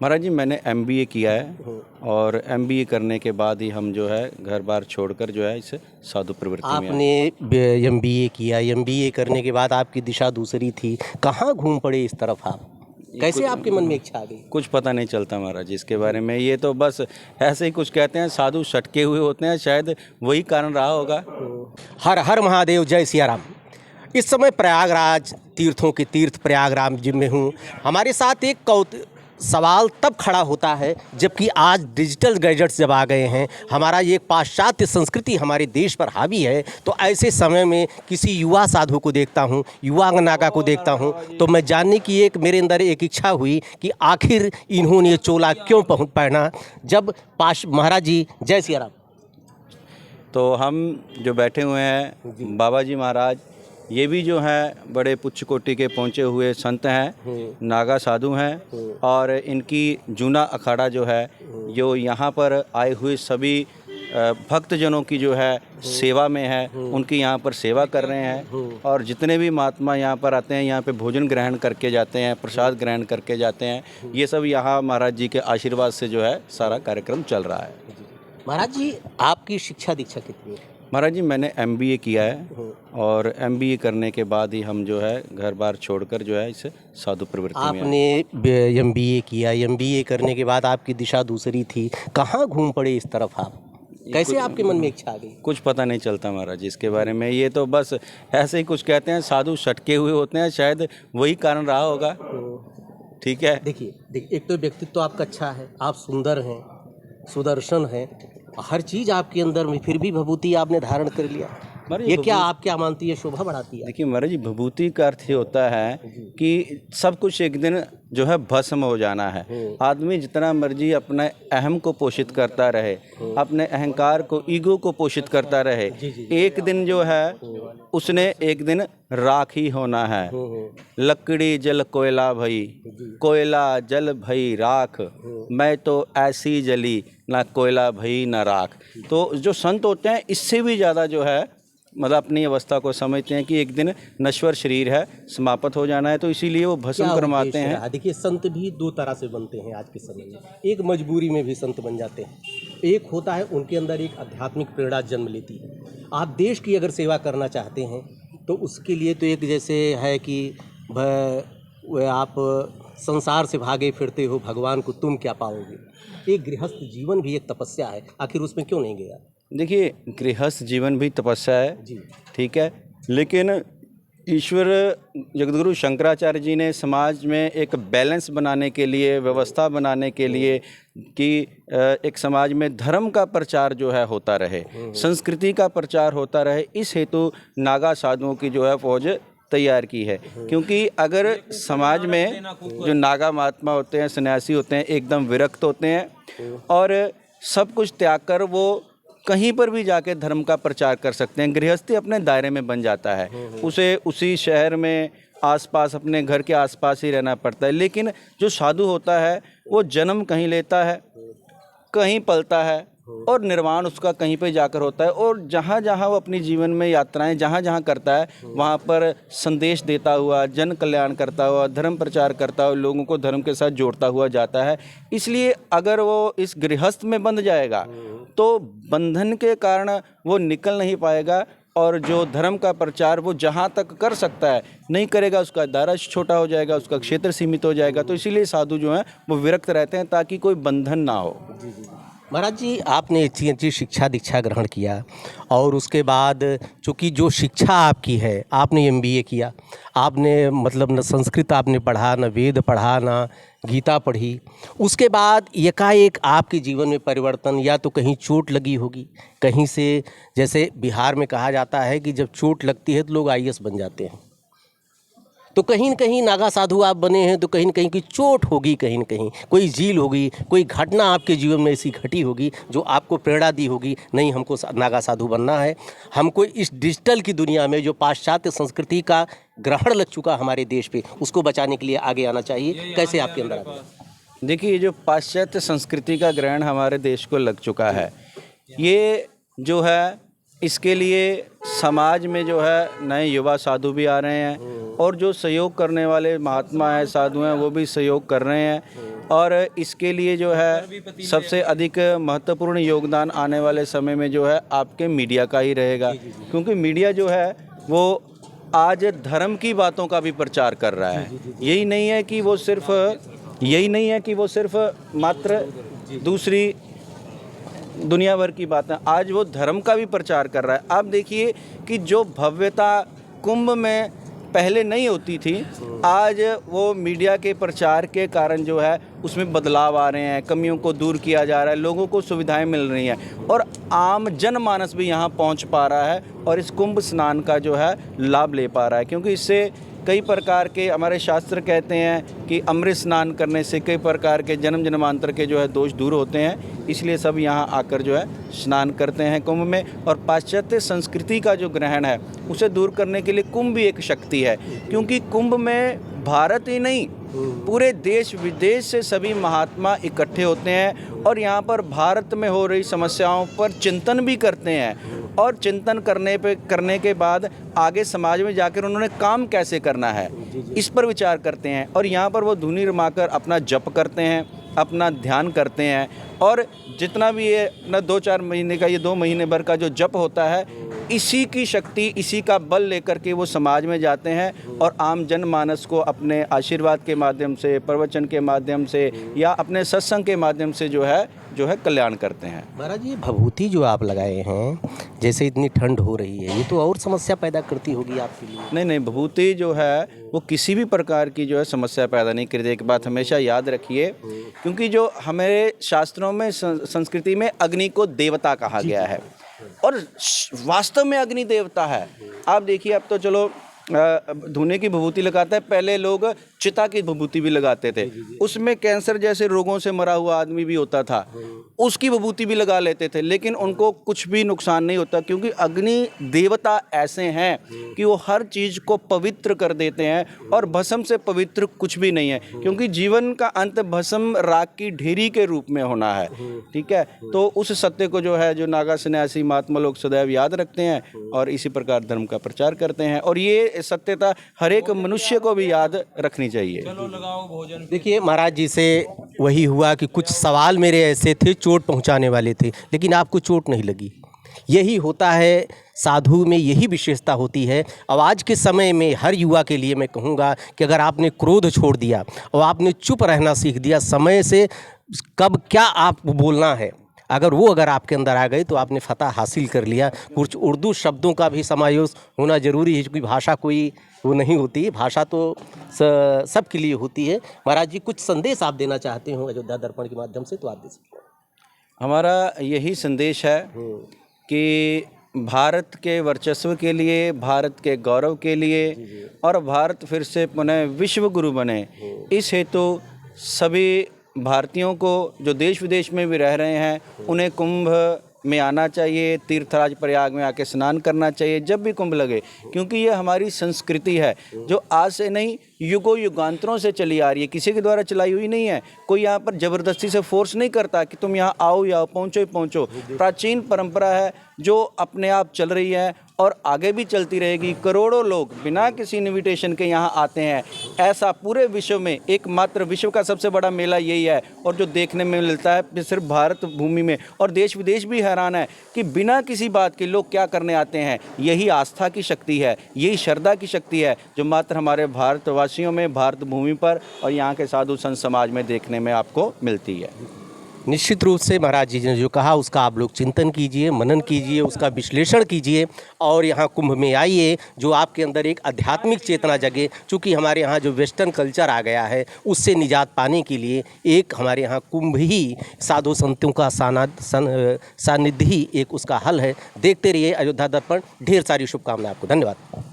महाराज जी, मैंने एमबीए किया है और एमबीए करने के बाद ही हम जो है घर बार छोड़कर जो है इस साधु प्रवृत्ति में आए। आपने एमबीए किया, एमबीए करने के बाद आपकी दिशा दूसरी थी, कहाँ घूम पड़े इस तरफ आप? कैसे आपके मन में इच्छा आ गई? कुछ पता नहीं चलता महाराज जी इसके बारे में। ये तो बस ऐसे ही कुछ कहते हैं, साधु सटके हुए होते हैं, शायद वही कारण रहा होगा। हर हर महादेव, जय सिया राम। इस समय प्रयागराज तीर्थों के तीर्थ प्रयागराज में हूँ। हमारे साथ एक सवाल तब खड़ा होता है जबकि आज डिजिटल गैजेट्स जब आ गए हैं, हमारा ये पाश्चात्य संस्कृति हमारे देश पर हावी है, तो ऐसे समय में किसी युवा साधु को देखता हूँ, युवा नागा को देखता हूँ, तो मैं जानने की मेरे अंदर एक इच्छा हुई कि आखिर इन्होंने ये चोला क्यों पहना। जब महाराज जी, जय सिया राम। तो हम जो बैठे हुए हैं बाबा जी महाराज, ये भी जो हैं बड़े पुच्छ कोटि के पहुँचे हुए संत हैं, नागा साधु हैं, और इनकी जूना अखाड़ा जो है जो यहाँ पर आए हुए सभी भक्तजनों की जो है सेवा में है, उनकी यहाँ पर सेवा कर रहे हैं। और जितने भी महात्मा यहाँ पर आते हैं, यहाँ पे भोजन ग्रहण करके जाते हैं, प्रसाद ग्रहण करके जाते हैं, ये सब यहाँ महाराज जी के आशीर्वाद से जो है सारा कार्यक्रम चल रहा है। महाराज जी, आपकी शिक्षा दीक्षा कितनी है? महाराज जी, मैंने एमबीए किया है और एमबीए करने के बाद ही हम जो है घर बार छोड़कर जो है इस साधु प्रवृत्ति में आए। आपने एमबीए किया, एमबीए करने के बाद आपकी दिशा दूसरी थी, कहाँ घूम पड़े इस तरफ आप? कैसे आपके मन में इच्छा आ गई? कुछ पता नहीं चलता महाराज जी इसके बारे में। ये तो बस ऐसे ही कुछ कहते हैं, साधु सटके हुए होते हैं, शायद वही कारण रहा होगा। ठीक है, देखिए, एक तो व्यक्तित्व आपका अच्छा है, आप सुंदर हैं, सुदर्शन हैं, हर चीज़ आपके अंदर में, फिर भी विभूति आपने धारण कर लिया। ये क्या आप क्या मानती है, शोभा बढ़ाती है? देखिए महाराज जी, विभूति का अर्थ ये होता है कि सब कुछ एक दिन जो है भस्म हो जाना है। आदमी जितना मर्जी अपने अहम को पोषित करता रहे, अपने अहंकार को, ईगो को पोषित करता रहे, एक दिन जो है उसने एक दिन राख ही होना है। लकड़ी जल कोयला भई, कोयला जल भई राख, मैं तो ऐसी जली ना कोयला भई ना राख। तो जो संत होते हैं इससे भी ज़्यादा जो है मतलब अपनी अवस्था को समझते हैं कि एक दिन नश्वर शरीर है, समाप्त हो जाना है, तो इसीलिए वो भस्म करवाते हैं। देखिए, संत भी दो तरह से बनते हैं आज के समय में। एक मजबूरी में भी संत बन जाते हैं, एक होता है उनके अंदर एक आध्यात्मिक प्रेरणा जन्म लेती है। आप देश की अगर सेवा करना चाहते हैं तो उसके लिए तो एक जैसे है कि आप संसार से भागे फिरते हो, भगवान को तुम क्या पाओगे। एक गृहस्थ जीवन भी एक तपस्या है, आखिर उसमें क्यों नहीं गया? देखिए, गृहस्थ जीवन भी तपस्या है जी, ठीक है, लेकिन ईश्वर जगतगुरु शंकराचार्य जी ने समाज में एक बैलेंस बनाने के लिए, व्यवस्था बनाने के लिए कि एक समाज में धर्म का प्रचार जो है होता रहे, संस्कृति का प्रचार होता रहे, इस हेतु नागा साधुओं की जो है फौज तैयार की है। क्योंकि अगर समाज में जो नागा महात्मा होते हैं, सन्यासी होते हैं, एकदम विरक्त होते हैं और सब कुछ त्याग कर वो कहीं पर भी जाके धर्म का प्रचार कर सकते हैं। गृहस्थी अपने दायरे में बन जाता है, उसे उसी शहर में आसपास, अपने घर के आसपास ही रहना पड़ता है। लेकिन जो साधु होता है वो जन्म कहीं लेता है, कहीं पलता है और निर्वाण उसका कहीं पे जाकर होता है। और जहाँ जहाँ वो अपनी जीवन में यात्राएं जहाँ जहाँ करता है, वहाँ पर संदेश देता हुआ, जन कल्याण करता हुआ, धर्म प्रचार करता हुआ, लोगों को धर्म के साथ जोड़ता हुआ जाता है। इसलिए अगर वो इस गृहस्थ में बंध जाएगा तो बंधन के कारण वो निकल नहीं पाएगा, और जो धर्म का प्रचार वो जहाँ तक कर सकता है नहीं करेगा, उसका दायरा छोटा हो जाएगा, उसका क्षेत्र सीमित हो जाएगा। तो इसीलिए साधु जो हैं वो विरक्त रहते हैं ताकि कोई बंधन ना हो। महाराज जी, आपने इतनी अच्छी शिक्षा दीक्षा ग्रहण किया और उसके बाद चूँकि जो शिक्षा आपकी है, आपने एमबीए किया, आपने मतलब न संस्कृत आपने पढ़ा, न वेद पढ़ा, न गीता पढ़ी, उसके बाद एकाएक आपके जीवन में परिवर्तन, या तो कहीं चोट लगी होगी, कहीं से, जैसे बिहार में कहा जाता है कि जब चोट लगती है तो लोग आईएएस बन जाते हैं, तो कहीं न कहीं नागा साधु आप बने हैं तो कहीं न कहीं की चोट होगी, कहीं न कहीं कोई झील होगी, कोई घटना आपके जीवन में ऐसी घटी होगी जो आपको प्रेरणा दी होगी, नहीं हमको नागा साधु बनना है, हमको इस डिजिटल की दुनिया में जो पाश्चात्य संस्कृति का ग्रहण लग चुका हमारे देश पे, उसको बचाने के लिए आगे आना चाहिए। कैसे आपके अंदर आता है? देखिए, जो पाश्चात्य संस्कृति का ग्रहण हमारे देश को लग चुका है, ये जो है इसके लिए समाज में जो है नए युवा साधु भी आ रहे हैं और जो सहयोग करने वाले महात्मा हैं, साधु हैं, वो भी सहयोग कर रहे हैं। और इसके लिए जो है सबसे अधिक महत्वपूर्ण योगदान आने वाले समय में जो है आपके मीडिया का ही रहेगा, क्योंकि मीडिया जो है वो आज धर्म की बातों का भी प्रचार कर रहा है। यही नहीं है कि वो सिर्फ मात्र दूसरी दुनिया भर की बातें, आज वो धर्म का भी प्रचार कर रहा है। आप देखिए कि जो भव्यता कुंभ में पहले नहीं होती थी, आज वो मीडिया के प्रचार के कारण जो है उसमें बदलाव आ रहे हैं, कमियों को दूर किया जा रहा है, लोगों को सुविधाएं मिल रही हैं और आम जनमानस भी यहाँ पहुँच पा रहा है और इस कुंभ स्नान का जो है लाभ ले पा रहा है। क्योंकि इससे कई प्रकार के हमारे शास्त्र कहते हैं कि अमृत स्नान करने से कई प्रकार के जन्म जन्मांतर के जो है दोष दूर होते हैं, इसलिए सब यहाँ आकर जो है स्नान करते हैं कुंभ में। और पाश्चात्य संस्कृति का जो ग्रहण है उसे दूर करने के लिए कुंभ भी एक शक्ति है, क्योंकि कुंभ में भारत ही नहीं पूरे देश विदेश से सभी महात्मा इकट्ठे होते हैं और यहाँ पर भारत में हो रही समस्याओं पर चिंतन भी करते हैं और चिंतन करने के बाद आगे समाज में जाकर उन्होंने काम कैसे करना है इस पर विचार करते हैं। और यहाँ पर वो धुनी रमाकर अपना जप करते हैं, अपना ध्यान करते हैं और जितना भी ये न 2-4 महीने का, ये 2 महीने भर का जो जप होता है, इसी की शक्ति, इसी का बल लेकर के वो समाज में जाते हैं और आम जनमानस को अपने आशीर्वाद के माध्यम से, प्रवचन के माध्यम से या अपने सत्संग के माध्यम से जो है कल्याण करते हैं। महाराज जी, भभूति जो आप लगाए हैं, जैसे इतनी ठंड हो रही है, ये तो और समस्या पैदा करती होगी आपके लिए। नहीं, भभूति जो है वो किसी भी प्रकार की जो है समस्या पैदा नहीं करती। एक बात हमेशा याद रखिए, क्योंकि जो हमारे शास्त्रों में, संस्कृति में अग्नि को देवता कहा गया है और वास्तव में अग्नि देवता है। आप देखिए, अब तो चलो धुने की विभूति लगाता है, पहले लोग चिता की विभूति भी लगाते थे, उसमें कैंसर जैसे रोगों से मरा हुआ आदमी भी होता था, उसकी विभूति भी लगा लेते थे, लेकिन उनको कुछ भी नुकसान नहीं होता, क्योंकि अग्नि देवता ऐसे हैं कि वो हर चीज़ को पवित्र कर देते हैं और भस्म से पवित्र कुछ भी नहीं है, क्योंकि जीवन का अंत भस्म राख की ढेरी के रूप में होना है। ठीक है, तो उस सत्य को जो है जो नागा सन्यासी महात्मा लोग सदैव याद रखते हैं और इसी प्रकार धर्म का प्रचार करते हैं और ये सत्यता हर एक मनुष्य को भी याद रखनी चाहिए। चलो लगाओ भोजन। देखिए, महाराज जी से वही हुआ कि कुछ सवाल मेरे ऐसे थे चोट पहुंचाने वाले थे, लेकिन आपको चोट नहीं लगी। यही होता है साधु में, यही विशेषता होती है। अब आज के समय में हर युवा के लिए मैं कहूँगा कि अगर आपने क्रोध छोड़ दिया और आपने चुप रहना सीख दिया, समय से कब क्या आप बोलना है, अगर आपके अंदर आ गई तो आपने फतह हासिल कर लिया। कुछ उर्दू शब्दों का भी समावेश होना ज़रूरी है, क्योंकि भाषा कोई वो नहीं होती, भाषा तो सबके लिए होती है। महाराज जी, कुछ संदेश आप देना चाहते हो अयोध्या दर्पण के माध्यम से, तो आप दे सकते हैं। हमारा यही संदेश है कि भारत के वर्चस्व के लिए, भारत के गौरव के लिए और भारत फिर से पुनः विश्व गुरु बने, इस हेतु सभी भारतीयों को जो देश विदेश में भी रह रहे हैं उन्हें कुंभ में आना चाहिए, तीर्थराज प्रयाग में आके स्नान करना चाहिए जब भी कुंभ लगे, क्योंकि ये हमारी संस्कृति है जो आज से नहीं युगों युगांतरों से चली आ रही है, किसी के द्वारा चलाई हुई नहीं है। कोई यहाँ पर ज़बरदस्ती से फोर्स नहीं करता कि तुम यहाँ आओ या पहुँचो ही पहुँचो। प्राचीन परंपरा है जो अपने आप चल रही है और आगे भी चलती रहेगी। करोड़ों लोग बिना किसी इन्विटेशन के यहाँ आते हैं। ऐसा पूरे विश्व में एकमात्र विश्व का सबसे बड़ा मेला यही है और जो देखने में मिलता है सिर्फ भारत भूमि में, और देश विदेश भी हैरान है कि बिना किसी बात के लोग क्या करने आते हैं। यही आस्था की शक्ति है, यही श्रद्धा की शक्ति है जो मात्र हमारे भारतवासियों में, भारत भूमि पर और यहाँ के साधु संत समाज में देखने में आपको मिलती है। निश्चित रूप से महाराज जी ने जो कहा उसका आप लोग चिंतन कीजिए, मनन कीजिए, उसका विश्लेषण कीजिए और यहाँ कुंभ में आइए, जो आपके अंदर एक आध्यात्मिक चेतना जगे। चूँकि हमारे यहाँ जो वेस्टर्न कल्चर आ गया है उससे निजात पाने के लिए एक हमारे यहाँ कुंभ ही साधु संतों का सानिध्य ही एक उसका हल है। देखते रहिए अयोध्या दर्पण। ढेर सारी शुभकामनाएं आपको। धन्यवाद।